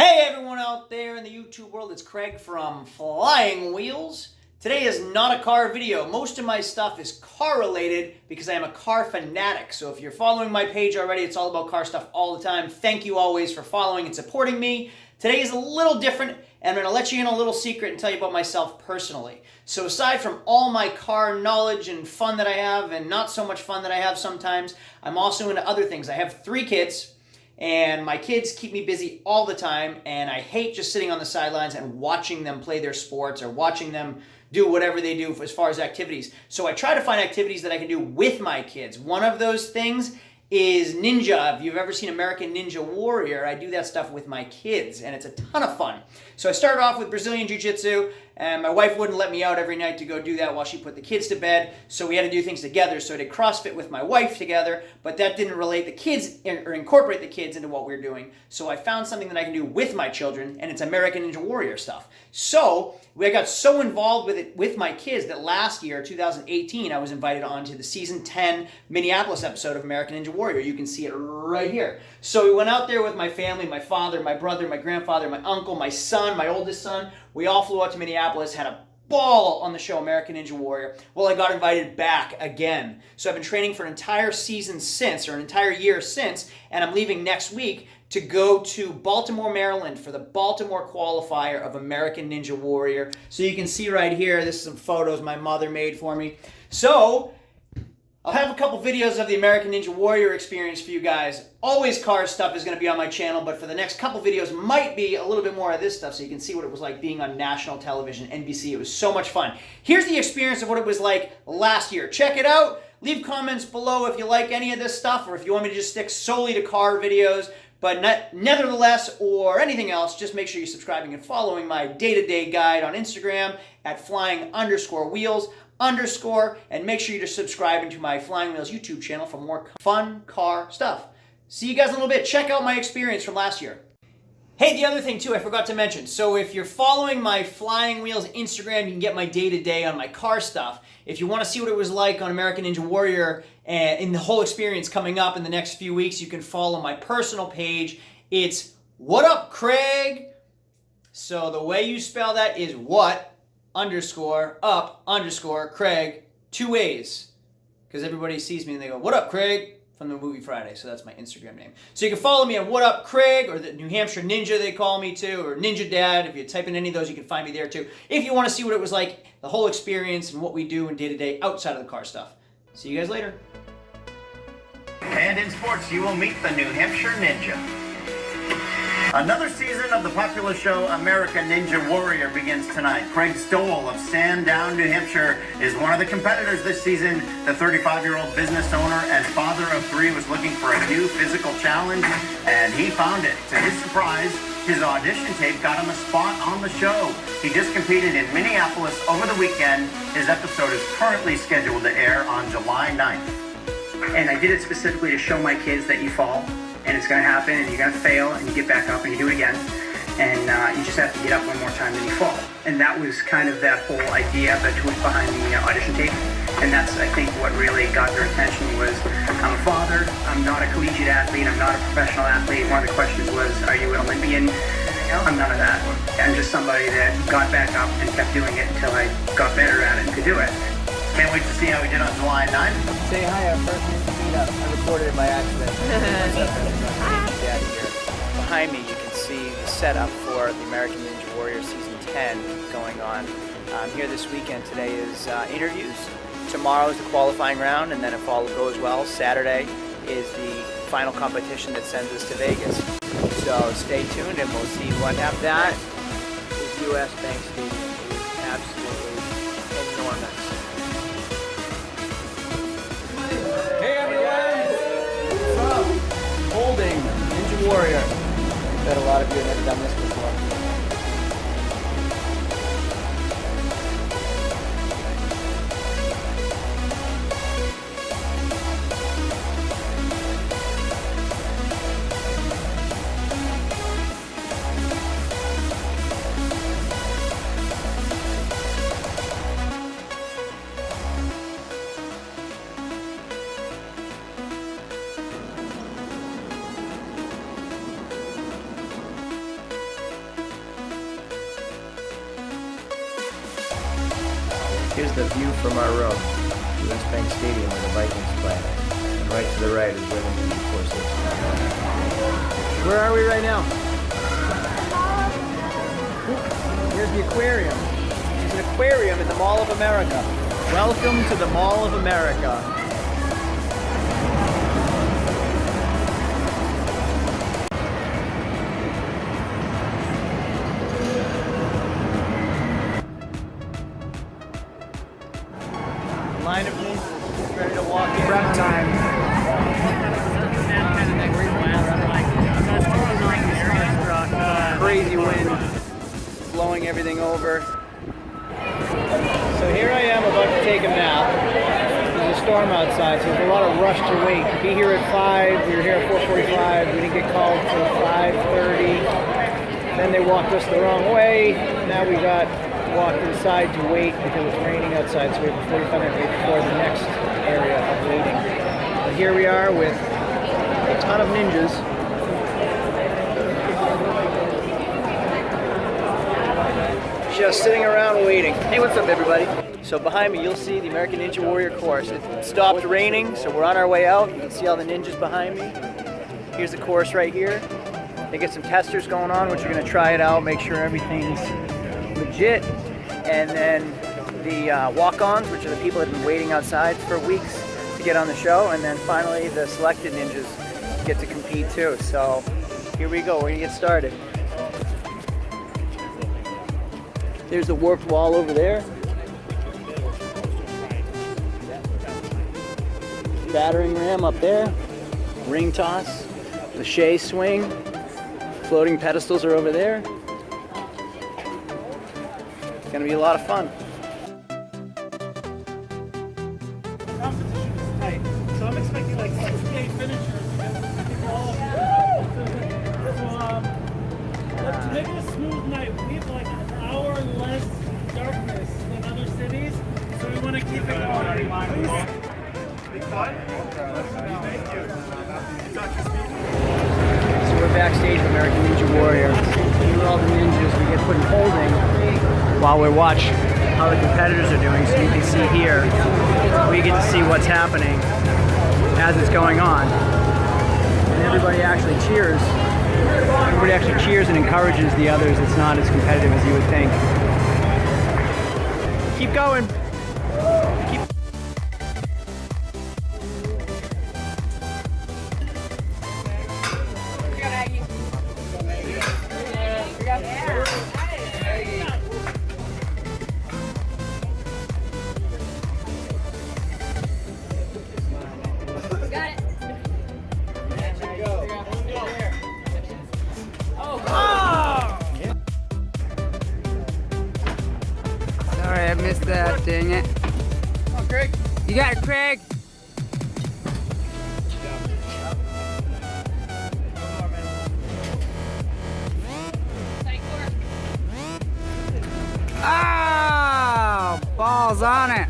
Hey everyone out there in the YouTube world, it's Craig from Flying Wheels. Today is not a car video. Most of my stuff is car related because I am a car fanatic. So if you're following my page already, it's all about car stuff all the time. Thank you always for following and supporting me. Today is a little different and I'm going to let you in a little secret and tell you about myself personally. So aside from all my car knowledge and fun that I have and not so much fun that I have sometimes, I'm also into other things. I have 3 kids. And my kids keep me busy all the time, and I hate just sitting on the sidelines and watching them play their sports or watching them do whatever they do as far as activities. So I try to find activities that I can do with my kids. One of those things is ninja. If you've ever seen American Ninja Warrior, I do that stuff with my kids, and it's a ton of fun. So I started off with Brazilian Jiu-Jitsu, and my wife wouldn't let me out every night to go do that while she put the kids to bed, so we had to do things together. So I did CrossFit with my wife together, but that didn't relate the kids or incorporate the kids into what we were doing. So I found something that I can do with my children, and it's American Ninja Warrior stuff. So I got so involved with it with my kids that last year, 2018, I was invited on to the season 10 Minneapolis episode of American Ninja Warrior. You can see it right here. So we went out there with my family, my father, my brother, my grandfather, my uncle, my son, my oldest son. We all flew out to Minneapolis, had a ball on the show American Ninja Warrior. Well, I got invited back again. So I've been training for an entire season since, or an entire year since, and I'm leaving next week to go to Baltimore, Maryland for the Baltimore qualifier of American Ninja Warrior. So you can see right here, this is some photos my mother made for me. So I'll have a couple videos of the American Ninja Warrior experience for you guys. Always car stuff is going to be on my channel, but for the next couple videos might be a little bit more of this stuff so you can see what it was like being on national television, NBC. It was so much fun. Here's the experience of what it was like last year. Check it out. Leave comments below if you like any of this stuff or if you want me to just stick solely to car videos. But nevertheless, or anything else, just make sure you're subscribing and following my day-to-day guide on Instagram at flying_wheels_, and make sure you're just subscribing to my Flying Wheels YouTube channel for more fun car stuff. See you guys in a little bit. Check out my experience from last year. Hey, the other thing too, I forgot to mention. So if you're following my Flying Wheels Instagram, you can get my day-to-day on my car stuff. If you want to see what it was like on American Ninja Warrior and in the whole experience coming up in the next few weeks, you can follow my personal page. It's What Up Craig. So the way you spell that is what_up_Craig, 2 A's. Because everybody sees me and they go, what up Craig? From the movie Friday, so that's my Instagram name. So you can follow me on What Up Craig, or the New Hampshire Ninja they call me too, or Ninja Dad. If you type in any of those, you can find me there too. If you want to see what it was like, the whole experience and what we do in day-to-day outside of the car stuff. See you guys later. And in sports, you will meet the New Hampshire Ninja. Another season of the popular show American Ninja Warrior begins tonight. Craig Stoll of Sandown, New Hampshire, is one of the competitors this season. The 35-year-old business owner and father of 3 was looking for a new physical challenge, and he found it. To his surprise, his audition tape got him a spot on the show. He just competed in Minneapolis over the weekend. His episode is currently scheduled to air on July 9th. And I did it specifically to show my kids that you fall, and it's going to happen, and you're going to fail, and you get back up, and you do it again. And you just have to get up one more time, then you fall. And that was kind of that whole idea, the twist behind the audition tape. And that's, I think, what really got their attention was, I'm a father, I'm not a collegiate athlete, I'm not a professional athlete. One of the questions was, are you an Olympian? I'm none of that. I'm just somebody that got back up and kept doing it until I got better at it and could do it. Can't wait to see how we did on July 9th. Say hi, our first meetup. I recorded it by accident. Dad here. Behind me, you can see the setup for the American Ninja Warrior Season 10 going on. I'm here this weekend. Today is interviews. Tomorrow is the qualifying round, and then if all goes well, Saturday is the final competition that sends us to Vegas. So stay tuned, and we'll see what happens. That is U.S. Bank Stadium. It is absolutely enormous. Hey everyone! What's up? Holding Ninja Warrior. I bet a lot of you have never done this before. Here's the view from our row. US Bank Stadium where the Vikings play. And right to the right is where the Ninja course is. Where are we right now? Here's the aquarium. There's an aquarium in the Mall of America. Welcome to the Mall of America. Line of ninjas ready to walk in. Prep time. Crazy wind blowing everything over. So here I am about to take a nap. There's a storm outside, so there's a lot of rush to wait. Be here at 5, we were here at 4:45, we didn't get called till 5:30. Then they walked us the wrong way. Now we got walked inside to wait because it's raining outside, so we have a 45-minute wait before the next area of waiting. But here we are with a ton of ninjas. Just sitting around waiting. Hey, what's up, everybody? So behind me, you'll see the American Ninja Warrior course. It stopped raining, so we're on our way out. You can see all the ninjas behind me. Here's the course right here. They get some testers going on, which are going to try it out, make sure everything's legit. And then the walk-ons, which are the people that have been waiting outside for weeks to get on the show. And then finally, the selected ninjas get to compete too. So here we go. We're going to get started. There's the warped wall over there. Battering ram up there. Ring toss. The Shea swing. Floating pedestals are over there. It's gonna be a lot of fun. So I'm expecting like 68 finishers because people all to make it a smooth night, we have like an hour less darkness than other cities, so we want to keep it going. So we're backstage with American Ninja Warrior. Here are all the ninjas. We get put in holding while we watch how the competitors are doing, so you can see here. We get to see what's happening as it's going on. And everybody actually cheers. Everybody actually cheers and encourages the others. It's not as competitive as you would think. Keep going. Sorry, I missed that, dang it. Come on, Craig. You got it, Craig. Oh, balls on it.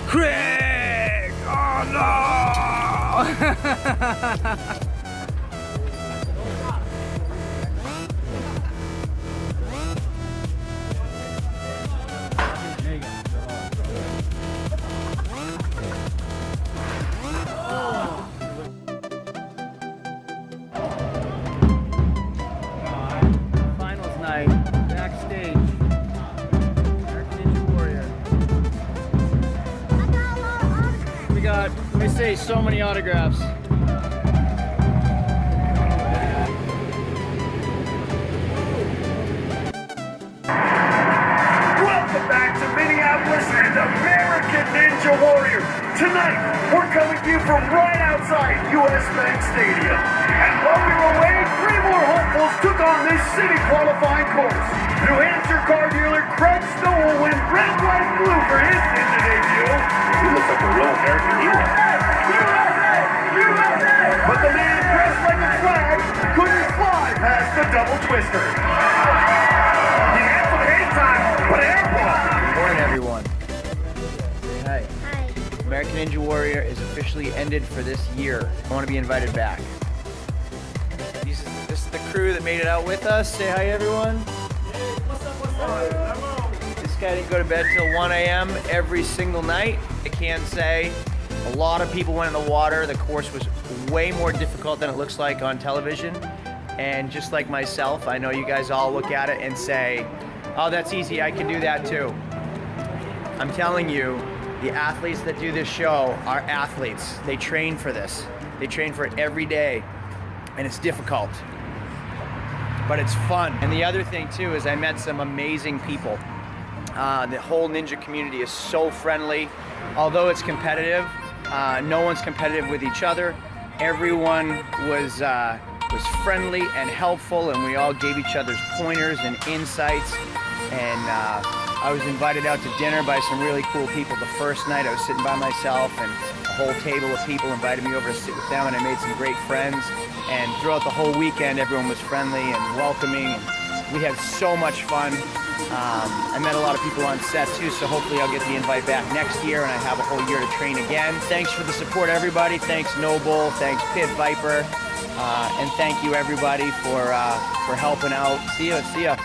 Craig! Oh no! Finals night, backstage. American Ninja Warrior. We got, let me say, so many autographs. Welcome back to Minneapolis and American Ninja Warrior. Tonight, we're coming to you from right outside US Bank Stadium. And while we were away, 3 more hopefuls took on this city qualifying course. New Hampshire car dealer Craig Stoll went red, white, and blue for his ninja debut. He looks like a real American hero. USA! USA! But the man dressed like a flag couldn't fly past the double twister. He had some hate time, but airborne. Good morning, everyone. Say hi. American Ninja Warrior is officially ended for this year. I want to be invited back. This is the crew that made it out with us. Say hi, everyone. What's up, what's up? This Okay, I didn't go to bed till 1 a.m. every single night. I can say a lot of people went in the water. The course was way more difficult than it looks like on television. And just like myself, I know you guys all look at it and say, oh, that's easy, I can do that too. I'm telling you, the athletes that do this show are athletes. They train for this. They train for it every day, and it's difficult, but it's fun. And the other thing too is I met some amazing people. The whole ninja community is so friendly. Although it's competitive, no one's competitive with each other. Everyone was friendly and helpful, and we all gave each other's pointers and insights. And I was invited out to dinner by some really cool people. The first night I was sitting by myself, and a whole table of people invited me over to sit with them, and I made some great friends. And throughout the whole weekend, everyone was friendly and welcoming. And we had so much fun. I met a lot of people on set too, so hopefully I'll get the invite back next year and I have a whole year to train again. Thanks for the support, everybody. Thanks Noble, thanks Pit Viper, and thank you everybody for helping out. See ya.